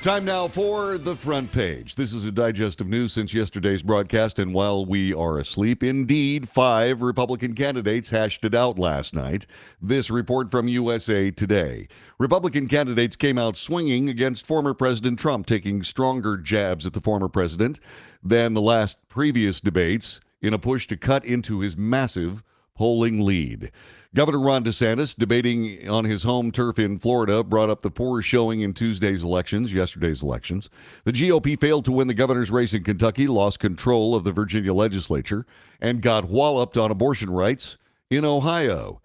Time now for the front page. This is a digest of news since yesterday's broadcast, and while we are asleep, indeed, 5 Republican candidates hashed it out last night. This report from USA Today. Republican candidates came out swinging against former President Trump, taking stronger jabs at the former president than the last previous debates in a push to cut into his massive polling lead. Governor Ron DeSantis, debating on his home turf in Florida, brought up the poor showing in yesterday's elections. The GOP failed to win the governor's race in Kentucky, lost control of the Virginia legislature, and got walloped on abortion rights in Ohio.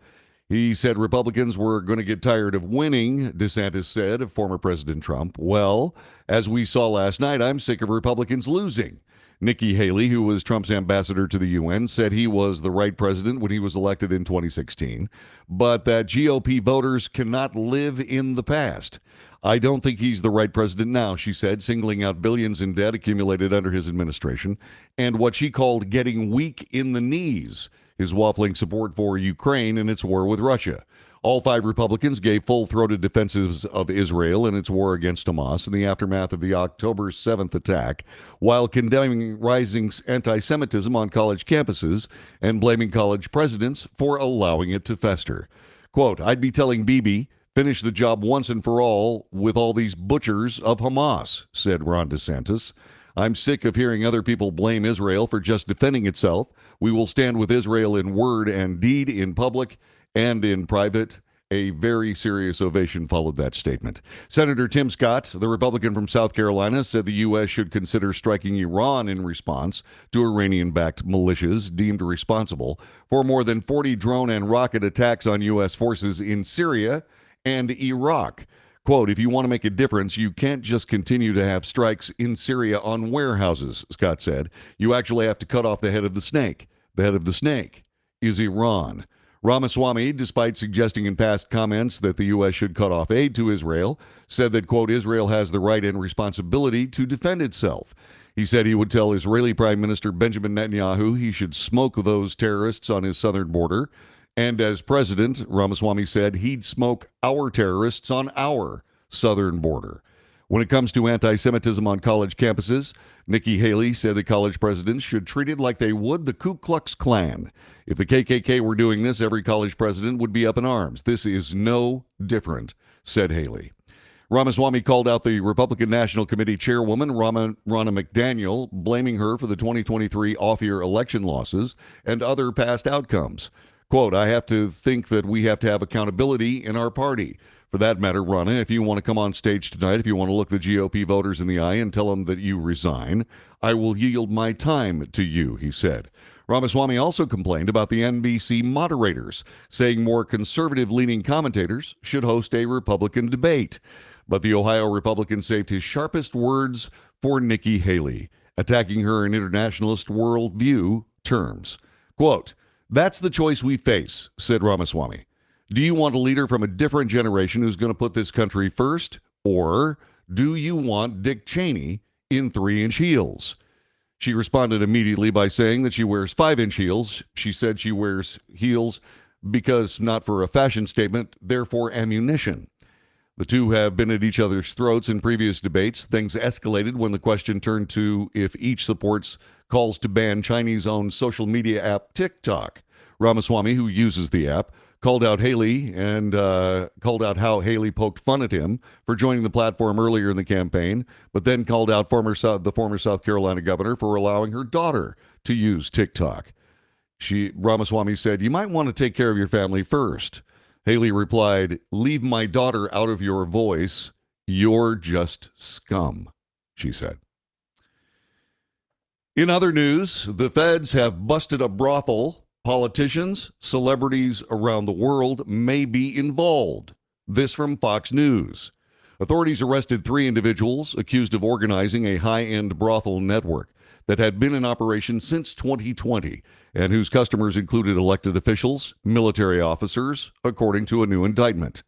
He said Republicans were going to get tired of winning, DeSantis said of former President Trump. Well, as we saw last night, I'm sick of Republicans losing. Nikki Haley, who was Trump's ambassador to the UN, said he was the right president when he was elected in 2016, but that GOP voters cannot live in the past. I don't think he's the right president now, she said, singling out billions in debt accumulated under his administration and what she called getting weak in the knees, his waffling support for Ukraine and its war with Russia. All 5 Republicans gave full-throated defenses of Israel and its war against Hamas in the aftermath of the October 7th attack, while condemning rising anti-Semitism on college campuses and blaming college presidents for allowing it to fester. Quote, I'd be telling Bibi, finish the job once and for all with all these butchers of Hamas, said Ron DeSantis. I'm sick of hearing other people blame Israel for just defending itself. We will stand with Israel in word and deed, in public and in private. A very serious ovation followed that statement. Senator Tim Scott, the Republican from South Carolina, said the U.S. should consider striking Iran in response to Iranian-backed militias deemed responsible for more than 40 drone and rocket attacks on U.S. forces in Syria and Iraq. Quote, if you want to make a difference, you can't just continue to have strikes in Syria on warehouses, Scott said. You actually have to cut off the head of the snake. The head of the snake is Iran. Ramaswamy, despite suggesting in past comments that the U.S. should cut off aid to Israel, said that, quote, Israel has the right and responsibility to defend itself. He said he would tell Israeli Prime Minister Benjamin Netanyahu he should smoke those terrorists on his southern border. And as president, Ramaswamy said he'd smoke our terrorists on our southern border. When it comes to anti-Semitism on college campuses, Nikki Haley said that college presidents should treat it like they would the Ku Klux Klan. If the KKK were doing this, every college president would be up in arms. This is no different, said Haley. Ramaswamy called out the Republican National Committee chairwoman, Ronna McDaniel, blaming her for the 2023 off-year election losses and other past outcomes. Quote, I have to think that we have to have accountability in our party. For that matter, Ronna, if you want to come on stage tonight, if you want to look the GOP voters in the eye and tell them that you resign, I will yield my time to you, he said. Ramaswamy also complained about the NBC moderators, saying more conservative-leaning commentators should host a Republican debate. But the Ohio Republican saved his sharpest words for Nikki Haley, attacking her in internationalist worldview terms. Quote, that's the choice we face, said Ramaswamy. Do you want a leader from a different generation who's going to put this country first? Or do you want Dick Cheney in 3-inch heels? She responded immediately by saying that she wears 5-inch heels. She said she wears heels because not for a fashion statement, they're for ammunition. The two have been at each other's throats in previous debates. Things escalated when the question turned to if each supports calls to ban Chinese-owned social media app TikTok. Ramaswamy, who uses the app, called out Haley and called out how Haley poked fun at him for joining the platform earlier in the campaign, but then called out the former South Carolina governor for allowing her daughter to use TikTok. Ramaswamy said, you might want to take care of your family first. Haley replied, leave my daughter out of your voice. You're just scum, she said. In other news, the feds have busted a brothel. Politicians, celebrities around the world may be involved. This from Fox News. Authorities arrested 3 individuals accused of organizing a high-end brothel network that had been in operation since 2020 and whose customers included elected officials, military officers, according to a new indictment.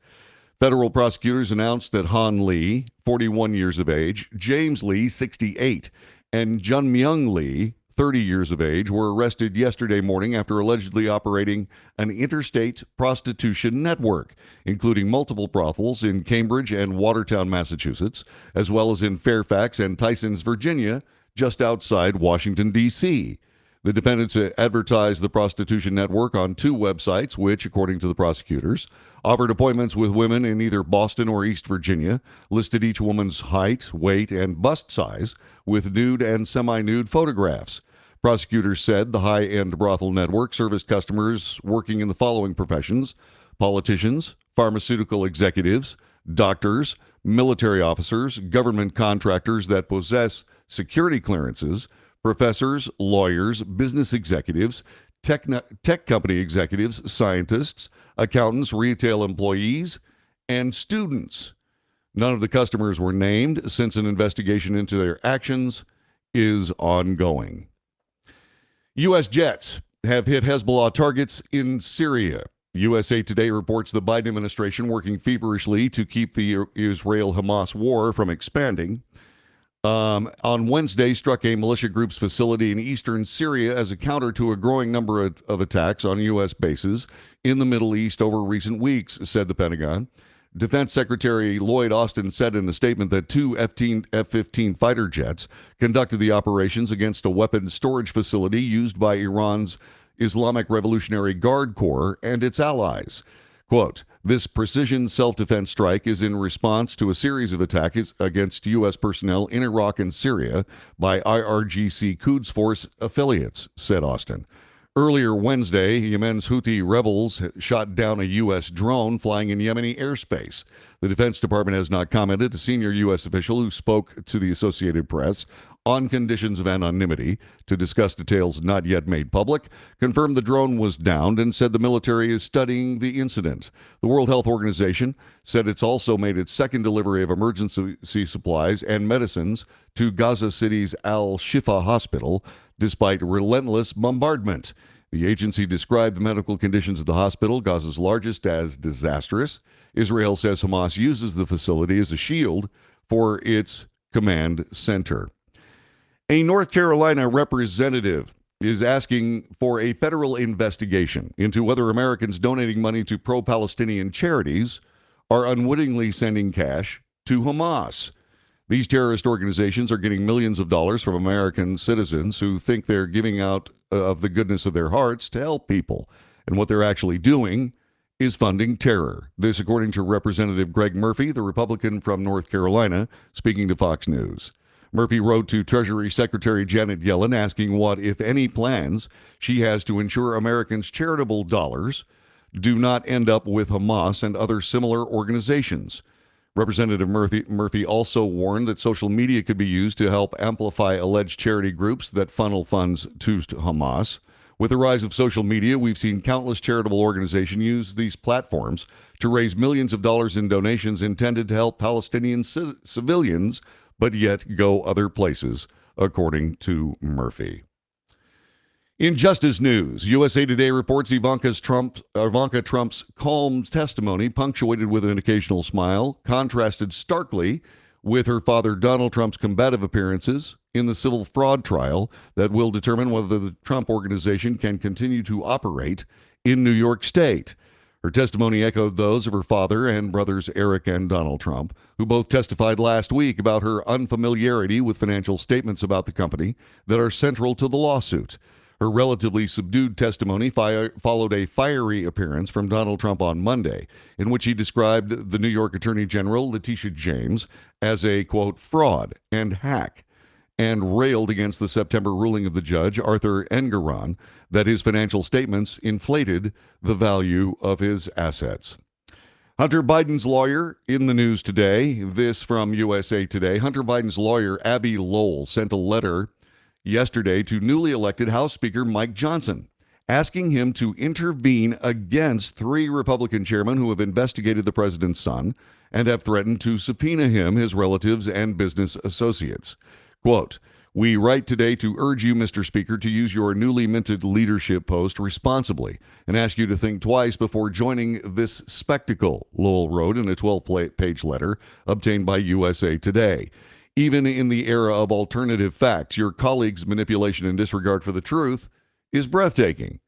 Federal prosecutors announced that Han Lee, 41 years of age, James Lee, 68, and Jun Myung Lee, 30 years of age, were arrested yesterday morning after allegedly operating an interstate prostitution network, including multiple brothels in Cambridge and Watertown, Massachusetts, as well as in Fairfax and Tysons, Virginia, just outside Washington, D.C. The defendants advertised the prostitution network on 2 websites, which, according to the prosecutors, offered appointments with women in either Boston or East Virginia, listed each woman's height, weight, and bust size with nude and semi-nude photographs. Prosecutors said the high-end brothel network serviced customers working in the following professions: politicians, pharmaceutical executives, doctors, military officers, government contractors that possess security clearances, professors, lawyers, business executives, tech company executives, scientists, accountants, retail employees, and students. None of the customers were named since an investigation into their actions is ongoing. U.S. jets have hit Hezbollah targets in Syria. USA Today reports the Biden administration working feverishly to keep the Israel-Hamas war from expanding. On Wednesday, struck a militia group's facility in eastern Syria as a counter to a growing number of attacks on U.S. bases in the Middle East over recent weeks, said the Pentagon. Defense Secretary Lloyd Austin said in a statement that 2 F-15 fighter jets conducted the operations against a weapons storage facility used by Iran's Islamic Revolutionary Guard Corps and its allies. Quote, "This precision self-defense strike is in response to a series of attacks against U.S. personnel in Iraq and Syria by IRGC Quds Force affiliates," said Austin. Earlier Wednesday, Yemen's Houthi rebels shot down a U.S. drone flying in Yemeni airspace. The Defense Department has not commented. A senior U.S. official who spoke to the Associated Press on conditions of anonymity to discuss details not yet made public confirmed the drone was downed and said the military is studying the incident. The World Health Organization said it's also made its second delivery of emergency supplies and medicines to Gaza City's Al-Shifa hospital, despite relentless bombardment. The agency described the medical conditions of the hospital, Gaza's largest, as disastrous. Israel says Hamas uses the facility as a shield for its command center. A North Carolina representative is asking for a federal investigation into whether Americans donating money to pro-Palestinian charities are unwittingly sending cash to Hamas. These terrorist organizations are getting millions of dollars from American citizens who think they're giving out of the goodness of their hearts to help people. And what they're actually doing is funding terror. This, according to Representative Greg Murphy, the Republican from North Carolina, speaking to Fox News. Murphy wrote to Treasury Secretary Janet Yellen asking what, if any, plans she has to ensure Americans' charitable dollars do not end up with Hamas and other similar organizations. Representative Murphy also warned that social media could be used to help amplify alleged charity groups that funnel funds to Hamas. With the rise of social media, we've seen countless charitable organizations use these platforms to raise millions of dollars in donations intended to help Palestinian civilians, but yet go other places, according to Murphy. In Justice News, USA Today reports Ivanka Trump's calm testimony, punctuated with an occasional smile, contrasted starkly with her father Donald Trump's combative appearances in the civil fraud trial that will determine whether the Trump organization can continue to operate in New York State. Her testimony echoed those of her father and brothers Eric and Donald Trump, who both testified last week about her unfamiliarity with financial statements about the company that are central to the lawsuit. Her relatively subdued testimony followed a fiery appearance from Donald Trump on Monday, in which he described the New York Attorney General, Letitia James, as a, quote, fraud and hack, and railed against the September ruling of the judge, Arthur Engoron, that his financial statements inflated the value of his assets. Hunter Biden's lawyer in the news today. This from USA Today. Hunter Biden's lawyer, Abby Lowell, sent a letter yesterday to newly elected House Speaker Mike Johnson, asking him to intervene against 3 Republican chairmen who have investigated the president's son and have threatened to subpoena him, his relatives, and business associates. Quote, "We write today to urge you, Mr. Speaker, to use your newly minted leadership post responsibly and ask you to think twice before joining this spectacle," Lowell wrote in a 12-page letter obtained by USA Today. Even in the era of alternative facts, your colleagues' manipulation and disregard for the truth is breathtaking.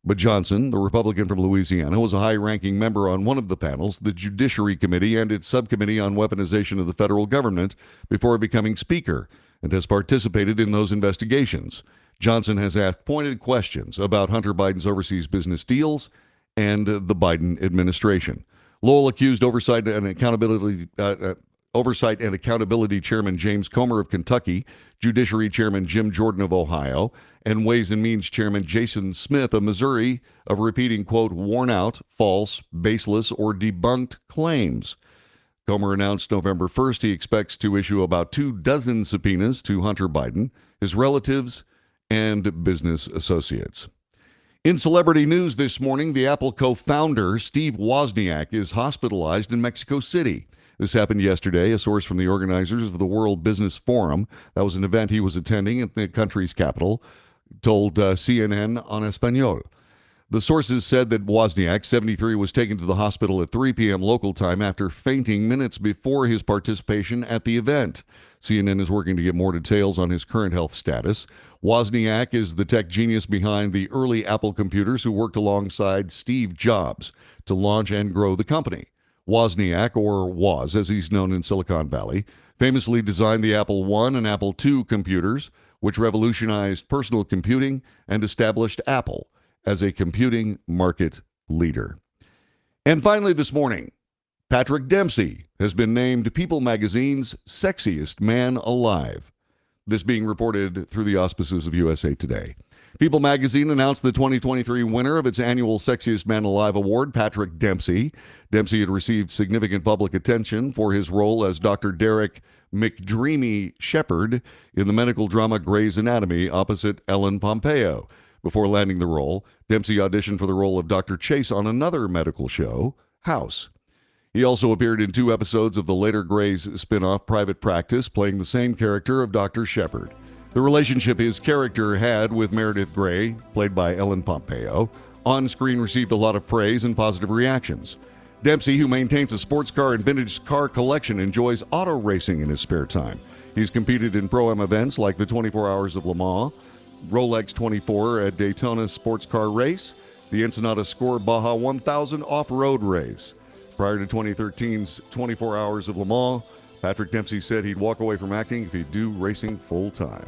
But Johnson, the Republican from Louisiana, was a high-ranking member on one of the panels, the Judiciary Committee and its subcommittee on weaponization of the federal government, before becoming Speaker, and has participated in those investigations. Johnson has asked pointed questions about Hunter Biden's overseas business deals and the Biden administration. Lowell accused Oversight and Accountability Chairman James Comer of Kentucky, Judiciary Chairman Jim Jordan of Ohio, and Ways and Means Chairman Jason Smith of Missouri of repeating, quote, worn out, false, baseless, or debunked claims. Comer announced November 1st he expects to issue about 24 subpoenas to Hunter Biden, his relatives, and business associates. In celebrity news this morning, the Apple co-founder Steve Wozniak is hospitalized in Mexico City. This happened yesterday. A source from the organizers of the World Business Forum, that was an event he was attending at the country's capital, told CNN en Español. The sources said that Wozniak, 73, was taken to the hospital at 3 p.m. local time after fainting minutes before his participation at the event. CNN is working to get more details on his current health status. Wozniak is the tech genius behind the early Apple computers who worked alongside Steve Jobs to launch and grow the company. Wozniak, or Woz as he's known in Silicon Valley, famously designed the Apple I and Apple II computers, which revolutionized personal computing and established Apple as a computing market leader. And finally this morning, Patrick Dempsey has been named People magazine's sexiest man alive. This being reported through the auspices of USA Today. People magazine announced the 2023 winner of its annual Sexiest Man Alive award, Patrick Dempsey. Dempsey had received significant public attention for his role as Dr. Derek McDreamy Shepard in the medical drama Grey's Anatomy opposite Ellen Pompeo. Before landing the role, Dempsey auditioned for the role of Dr. Chase on another medical show, House. He also appeared in 2 episodes of the later Grey's spinoff Private Practice, playing the same character of Dr. Shepard. The relationship his character had with Meredith Grey, played by Ellen Pompeo, on screen received a lot of praise and positive reactions. Dempsey, who maintains a sports car and vintage car collection, enjoys auto racing in his spare time. He's competed in Pro-Am events like the 24 Hours of Le Mans, Rolex 24 at Daytona Sports Car Race, the Ensenada Score Baja 1000 off-road race. Prior to 2013's 24 Hours of Le Mans, Patrick Dempsey said he'd walk away from acting if he'd do racing full time.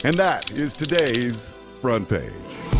And that is today's Front Page.